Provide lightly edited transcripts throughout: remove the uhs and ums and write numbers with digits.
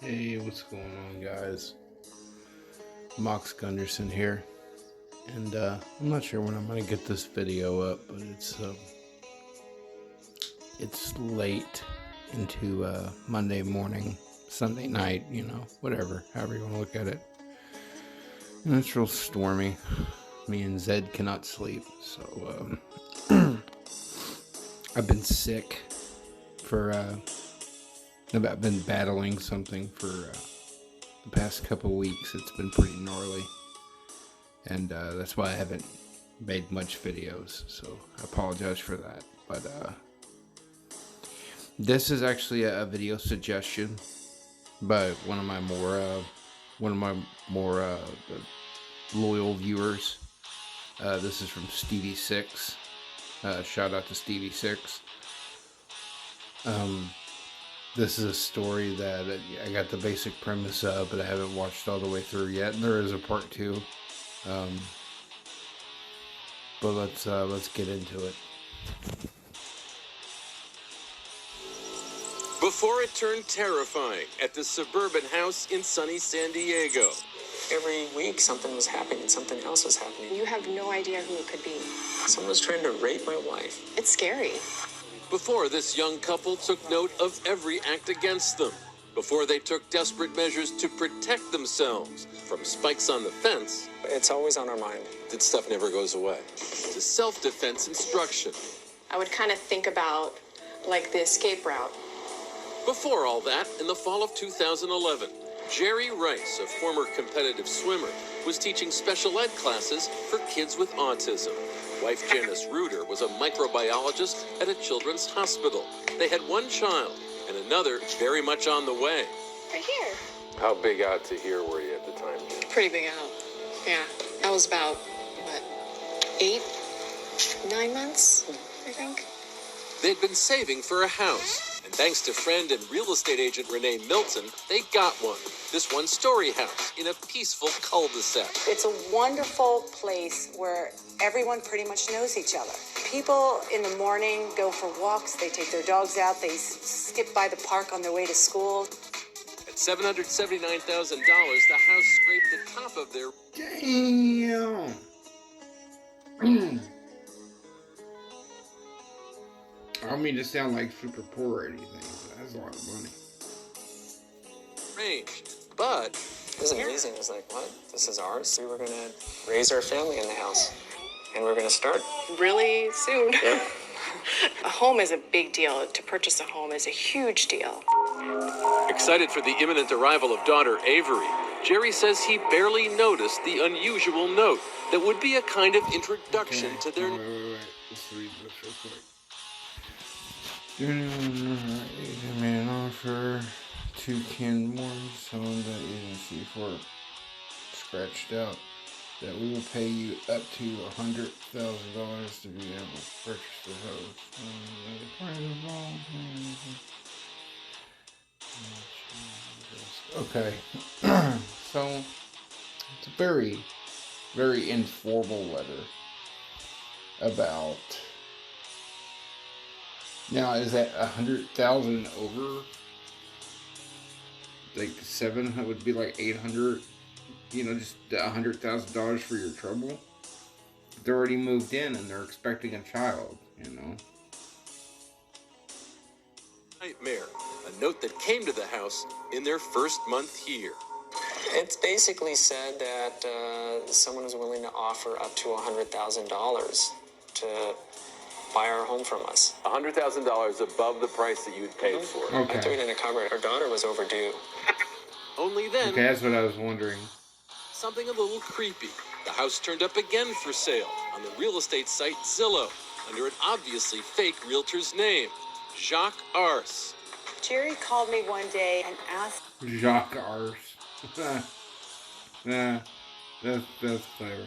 Hey, what's going on, guys? Mox Gunderson here, and I'm not sure when I'm gonna get this video up, but it's late into Monday morning, Sunday night, whatever, however you want to look at it. And it's real stormy. Me and Zed cannot sleep, so I've been sick for I've been battling something for the past couple weeks. It's been pretty gnarly, and that's why I haven't made much videos, so I apologize for that. But this is actually a video suggestion by one of my more loyal viewers. This is from Stevie Six. Shout out to Stevie Six. This is a story that I got the basic premise of, but I haven't watched all the way through yet. And there is a part 2. But let's get into it. Before it turned terrifying at the suburban house in sunny San Diego. Every week something was happening and something else was happening. You have no idea who it could be. Someone was trying to rape my wife. It's scary. Before this young couple took note of every act against them. Before they took desperate measures to protect themselves from spikes on the fence. It's always on our mind. That stuff never goes away. To self-defense instruction. I would kind of think about like the escape route. Before all that, in the fall of 2011, Jerry Rice, a former competitive swimmer, was teaching special ed classes for kids with autism. Wife Janice Reuter was a microbiologist at a children's hospital. They had one child and another very much on the way. Right here. How big out to here were you at the time? Pretty big out. Yeah. I was about, 8, 9 months, I think. They'd been saving for a house. And thanks to friend and real estate agent Renee Milton, they got one. This one-story house in a peaceful cul-de-sac. It's a wonderful place where everyone pretty much knows each other. People in the morning go for walks, they take their dogs out, they skip by the park on their way to school. At $779,000, the house scraped the top of their... Damn! I don't mean to sound like super poor or anything, but that's a lot of money. range. But it was amazing. It was like, what? This is ours? We were going to raise our family in the house. And we're going to start Really soon. Yeah. A home is a big deal. To purchase a home is a huge deal. excited for the imminent arrival of daughter Avery, Jerry says he barely noticed the unusual note that would be a kind of introduction to their... Wait. Let's read this real quick. Do anyone made an offer to canned worms, someone that agency for scratched out that we will pay you up to $100,000 to be able to purchase the house. Okay, so it's a very, very informal letter about. Now, is that 100,000 over? Like 7 would be like 800. Just $100,000 for your trouble. They're already moved in and they're expecting a child. Nightmare. A note that came to the house in their first month here. It's basically said that someone was willing to offer up to $100,000 to buy our home from us. $100,000 above the price that you'd paid for it. Okay. I threw it in a cupboard. Our daughter was overdue. Only then, Okay, that's what I was wondering. something a little creepy. The house turned up again for sale on the real estate site Zillow under an obviously fake realtor's name, Jacques Arce. Jerry called me one day and asked Jacques Arce. Nah, that's clever.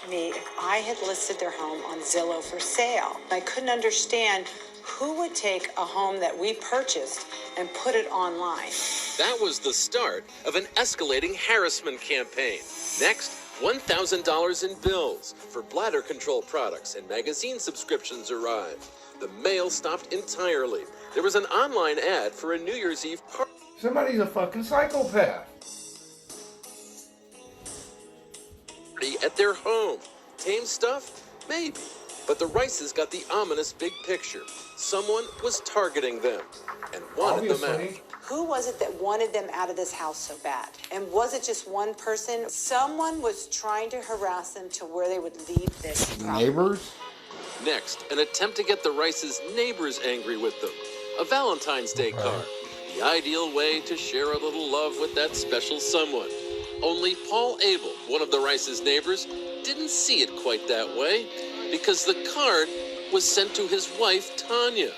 me if I had listed their home on Zillow for sale. I couldn't understand who would take a home that we purchased and put it online. That was the start of an escalating harassment campaign. Next, $1,000 in bills for bladder control products and magazine subscriptions arrived. The mail stopped entirely. There was an online ad for a New Year's Eve party. Somebody's a fucking psychopath. At their home. Tame stuff? Maybe. But the Rices got the ominous big picture. Someone was targeting them and wanted them out. Who was it that wanted them out of this house so bad? And was it just one person? Someone was trying to harass them to where they would leave this property. Neighbors? Next, an attempt to get the Rices' neighbors angry with them. A Valentine's Day card. The ideal way to share a little love with that special someone. Only Paul Abel, one of the Rices' neighbors, didn't see it quite that way because the card was sent to his wife, Tanya.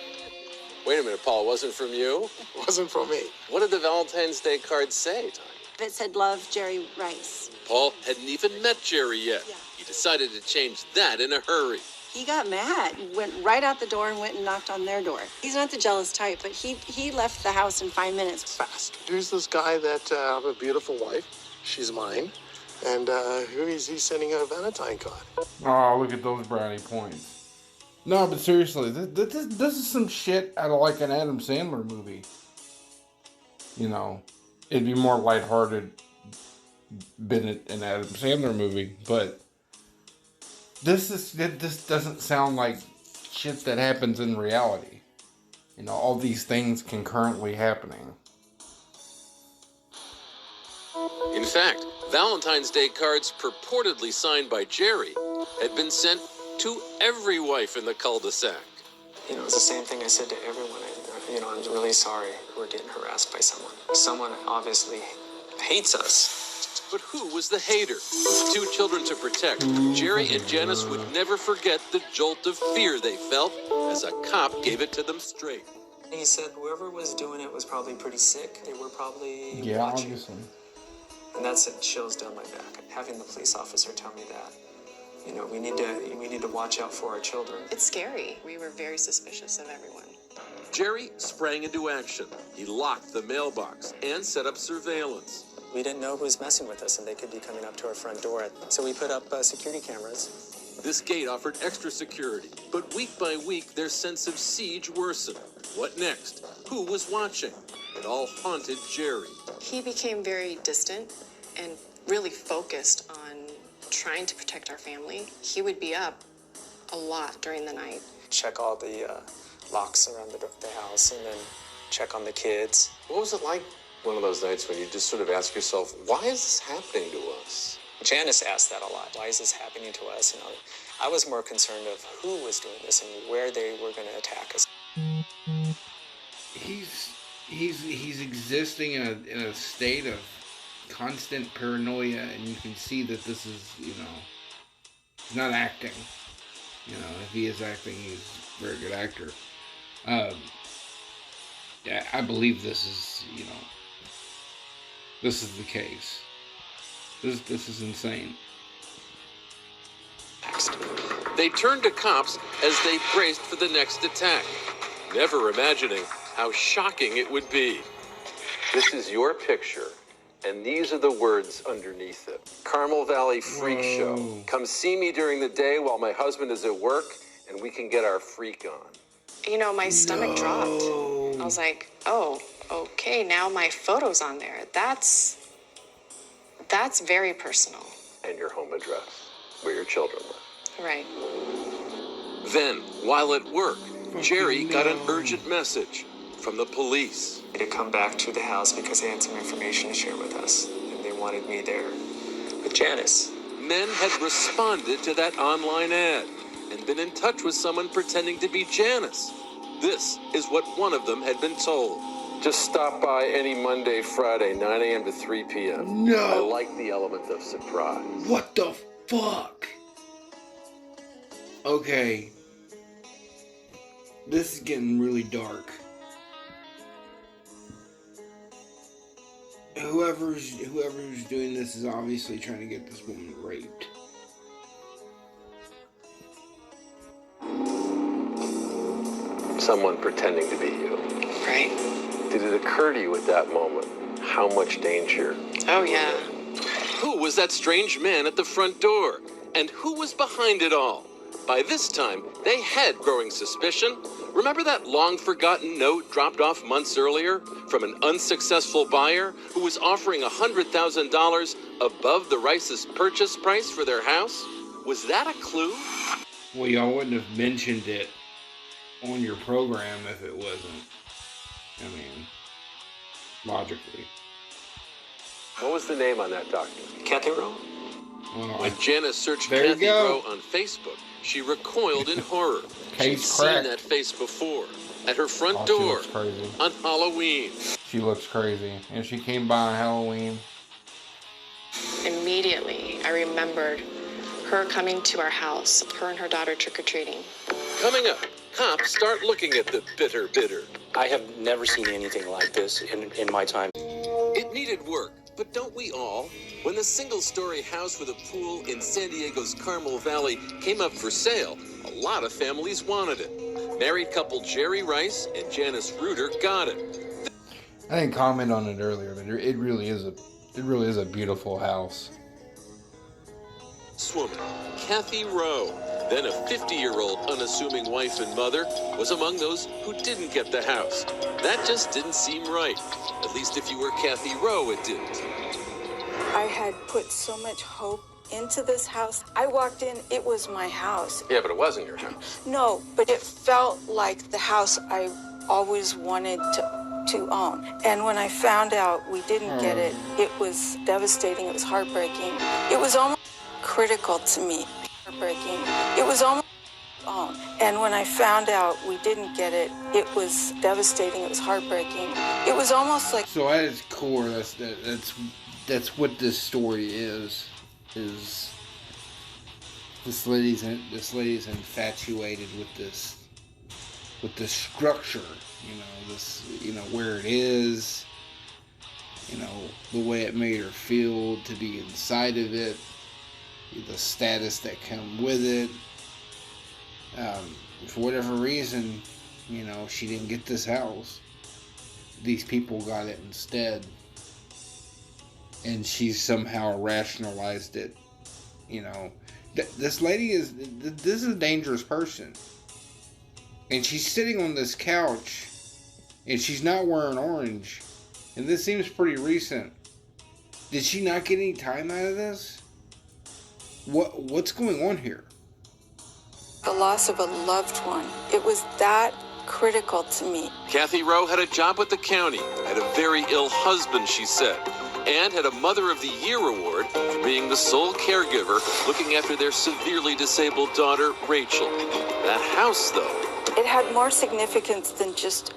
Wait a minute, Paul, wasn't from you? Wasn't from me. What did the Valentine's Day card say, Tanya? It said, "Love, Jerry Rice." Paul hadn't even met Jerry yet. Yeah. He decided to change that in a hurry. He got mad, went right out the door and went and knocked on their door. He's not the jealous type, but he left the house in 5 minutes. Fast. Here's this guy that I have a beautiful wife. She's mine. And he's sending her a Valentine card. Oh, look at those brownie points. No, but seriously, this is some shit out of like an Adam Sandler movie. You know, it'd be more lighthearted been an Adam Sandler movie, but this doesn't sound like shit that happens in reality. You know, all these things concurrently happening. In fact, Valentine's Day cards purportedly signed by Jerry had been sent to every wife in the cul-de-sac. You know, it's the same thing I said to everyone. I'm really sorry we're getting harassed by someone. Someone obviously hates us. But who was the hater? With 2 children to protect, Jerry and Janice would never forget the jolt of fear they felt as a cop gave it to them straight. He said whoever was doing it was probably pretty sick. They were probably Yeah, watching. obviously. And that sent chills down my back. Having the police officer tell me that, you know, we need to watch out for our children. It's scary. We were very suspicious of everyone. Jerry sprang into action. He locked the mailbox and set up surveillance. We didn't know who was messing with us, and they could be coming up to our front door. So we put up security cameras. This gate offered extra security, but week by week, their sense of siege worsened. What next? Who was watching? It all haunted Jerry. He became very distant and really focused on trying to protect our family. He would be up a lot during the night. Check all the locks around the house, and then check on the kids. What was it like one of those nights when you just sort of ask yourself, why is this happening to us? Janice asked that a lot. Why is this happening to us? You know, I was more concerned of who was doing this and where they were going to attack us. He's existing in a state of constant paranoia, and you can see that this is, you know, he's not acting. You know, if he is acting, he's a very good actor. Yeah, I believe this is, you know, this is the case. This is insane. They turned to cops as they braced for the next attack, never imagining how shocking it would be. This is your picture, and these are the words underneath it. Carmel Valley Freak Show. Come see me during the day while my husband is at work, and we can get our freak on. You know, my stomach dropped. I was like, oh, okay, now my photo's on there. That's very personal. And your home address, where your children live. Right. Then, while at work, Jerry got an urgent message from the police. To come back to the house because they had some information to share with us, and they wanted me there with Janice. Men had responded to that online ad and been in touch with someone pretending to be Janice. This is what one of them had been told. Just stop by any Monday, Friday, 9 a.m. to 3 p.m. No. I like the element of surprise. What the fuck? Okay. This is getting really dark. Whoever's doing this is obviously trying to get this woman raped. Someone pretending to be you. Right. Did it occur to you at that moment how much danger? Oh, yeah. Who was that strange man at the front door? And who was behind it all? By this time, they had growing suspicion, Remember that long-forgotten note dropped off months earlier from an unsuccessful buyer who was offering $100,000 above the Rice's purchase price for their house? Was that a clue? Well, y'all wouldn't have mentioned it on your program if it wasn't. I mean, logically. What was the name on that document? Kathy Rowe? Well, When Janice searched There you Kathy go. Rowe on Facebook, she recoiled in horror. Case She'd seen cracked. that face before, at her front Oh, she door, looks crazy. on Halloween. She looks crazy. And she came by on Halloween. Immediately, I remembered her coming to our house, her and her daughter trick-or-treating. Coming up, cops start looking at the bitter. I have never seen anything like this in my time. It needed work, but don't we all? When the single-story house with a pool in San Diego's Carmel Valley came up for sale, a lot of families wanted it. Married couple Jerry Rice and Janice Reuter got it. I didn't comment on it earlier, but it really is a beautiful house. This woman, Kathy Rowe, then a 50-year-old unassuming wife and mother, was among those who didn't get the house. That just didn't seem right. At least if you were Kathy Rowe, it didn't. I had put so much hope into this house. I walked in, it was my house. Yeah, but it wasn't your house. No, but it felt like the house I always wanted to own. And when I found out we didn't get it, it was devastating. It was heartbreaking. It was almost critical to me. Heartbreaking. It was almost own. And when I found out we didn't get it, it was devastating. It was heartbreaking. It was almost like. So at its core, that's what this story is this lady's infatuated with this structure, where it is, the way it made her feel to be inside of it, the status that come with it. For whatever reason, she didn't get this house. These people got it instead. And she somehow rationalized it. This lady this is a dangerous person. And she's sitting on this couch, and she's not wearing orange. And this seems pretty recent. Did she not get any time out of this? What's going on here? The loss of a loved one. It was that critical to me. Kathy Rowe had a job with the county, had a very ill husband, she said, and had a Mother of the Year award for being the sole caregiver looking after their severely disabled daughter, Rachel. That house, though. It had more significance than just...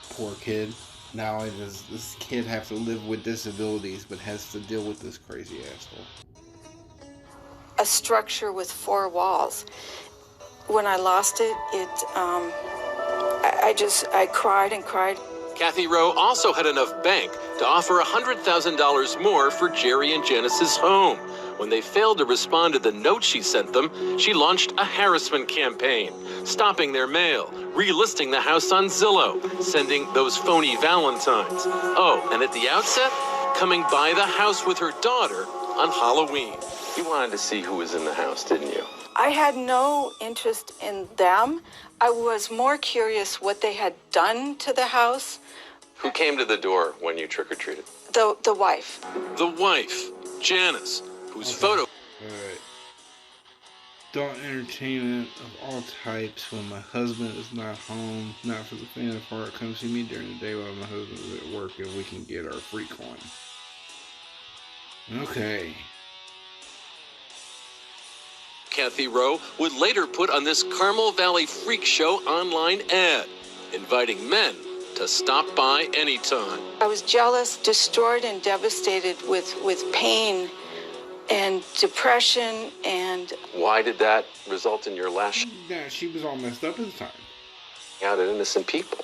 Poor kid. Not only does this kid have to live with disabilities, but has to deal with this crazy asshole. a structure with four walls. When I lost it, I cried and cried. Kathy Rowe also had enough bank to offer $100,000 more for Jerry and Janice's home. When they failed to respond to the note she sent them, she launched a harassment campaign, stopping their mail, relisting the house on Zillow, sending those phony Valentines. Oh, and at the outset, coming by the house with her daughter on Halloween. You wanted to see who was in the house, didn't you? I had no interest in them. I was more curious what they had done to the house. Who came to the door when you trick-or-treated? The wife. The wife, Janice, whose photo... Alright. Adult entertainment of all types when my husband is not home. Not for the faint of heart. Come see me during the day while my husband is at work and we can get our freak on. Okay. Kathy Rowe would later put on this Carmel Valley Freak Show online ad, inviting men to stop by anytime. I was jealous, destroyed, and devastated with pain and depression and... Why did that result in your lash Yeah, she was all messed up at the time. out at innocent people?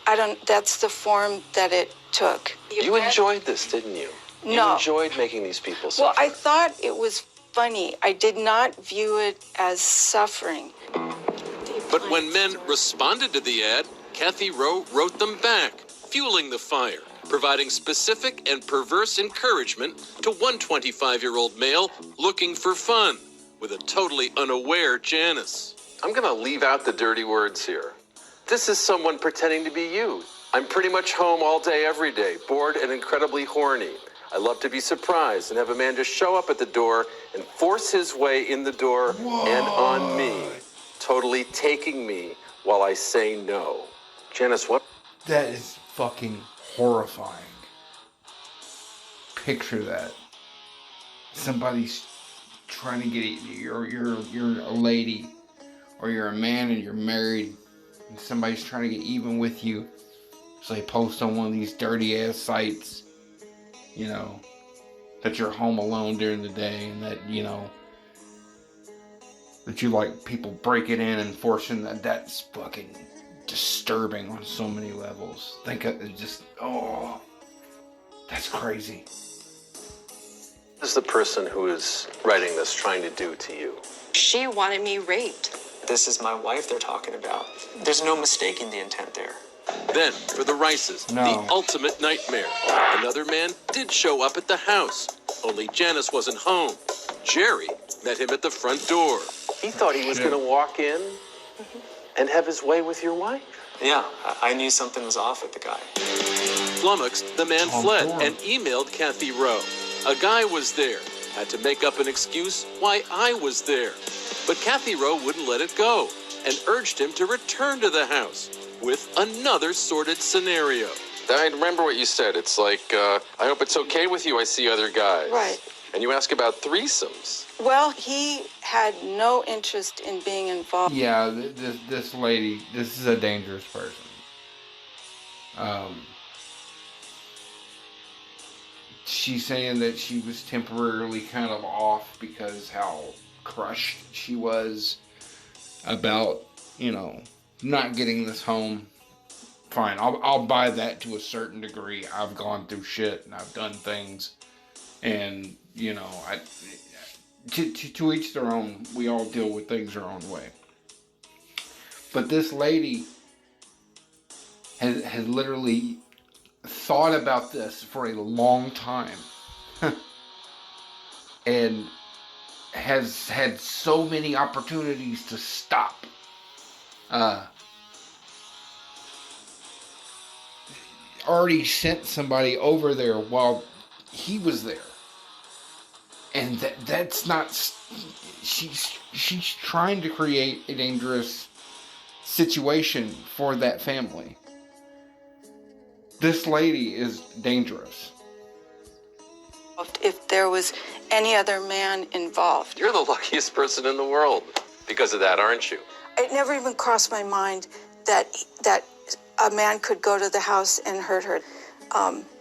I don't... That's the form that it took. You enjoyed this, didn't you? You No. enjoyed making these people suffer. Well, I thought it was funny. I did not view it as suffering. But when men responded to the ad, Kathy Rowe wrote them back, fueling the fire, providing specific and perverse encouragement to one 25-year-old male looking for fun with a totally unaware Janice. I'm gonna leave out the dirty words here. This is someone pretending to be you. I'm pretty much home all day, every day, bored and incredibly horny. I love to be surprised and have a man just show up at the door and force his way in the door and on me, totally taking me while I say no. Janice, what? That is fucking horrifying. Picture that. Somebody's trying to get you're a lady, or you're a man and you're married, and somebody's trying to get even with you. So they post on one of these dirty ass sites, you know, that you're home alone during the day, and that, you know, that you like people breaking in and forcing that's fucking disturbing on so many levels. Think of it, just, oh, that's crazy. What is the person who is writing this trying to do to you? She wanted me raped. This is my wife they're talking about. There's no mistaking the intent there. Then, for the Rices, the ultimate nightmare. Another man did show up at the house, only Janice wasn't home. Jerry met him at the front door. He thought he was going to walk in and have his way with your wife. Yeah, I knew something was off with the guy. Flummoxed, the man fled and emailed Kathy Rowe. A guy was there, had to make up an excuse why I was there. But Kathy Rowe wouldn't let it go and urged him to return to the house with another sordid scenario. I remember what you said. It's like, I hope it's okay with you, I see other guys. Right. And you ask about threesomes. Well, he had no interest in being involved. Yeah, this lady, this is a dangerous person. She's saying that she was temporarily kind of off because how crushed she was about, you know, not getting this home. Fine, I'll buy that to a certain degree. I've gone through shit and I've done things, and you know, to each their own. We all deal with things our own way. But this lady has literally thought about this for a long time, and has had so many opportunities to stop. Already sent somebody over there while he was there, and that's not. She's trying to create a dangerous situation for that family. This lady is dangerous. If there was any other man involved. You're the luckiest person in the world because of that, aren't you? It never even crossed my mind that a man could go to the house and hurt her.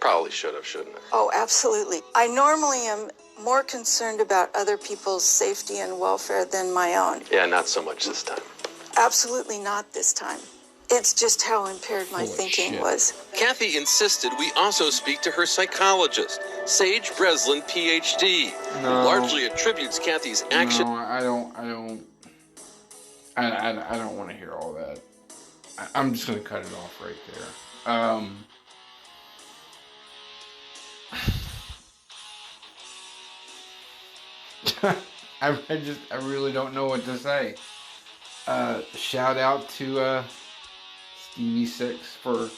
Probably should have, shouldn't it? Oh, absolutely. I normally am more concerned about other people's safety and welfare than my own. Yeah, not so much this time. Absolutely not this time. It's just how impaired my thinking was. Kathy insisted we also speak to her psychologist, Sage Breslin, PhD, who largely attributes Kathy's action. No, I don't want to hear all that. I'm just going to cut it off right there. I really don't know what to say. Shout out to Stevie Six for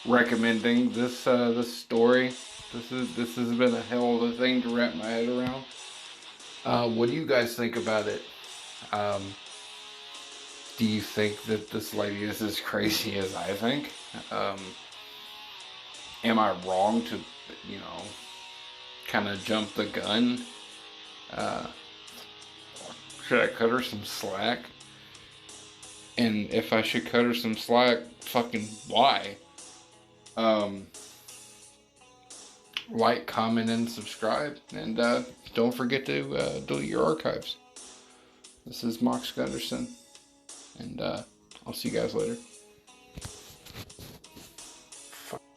recommending this story. This has been a hell of a thing to wrap my head around. What do you guys think about it? Do you think that this lady is as crazy as I think? Am I wrong to, you know, kind of jump the gun? Should I cut her some slack? And if I should cut her some slack, fucking why? Like, comment, and subscribe. And don't forget to delete your archives. This is Mox Gunderson. And I'll see you guys later.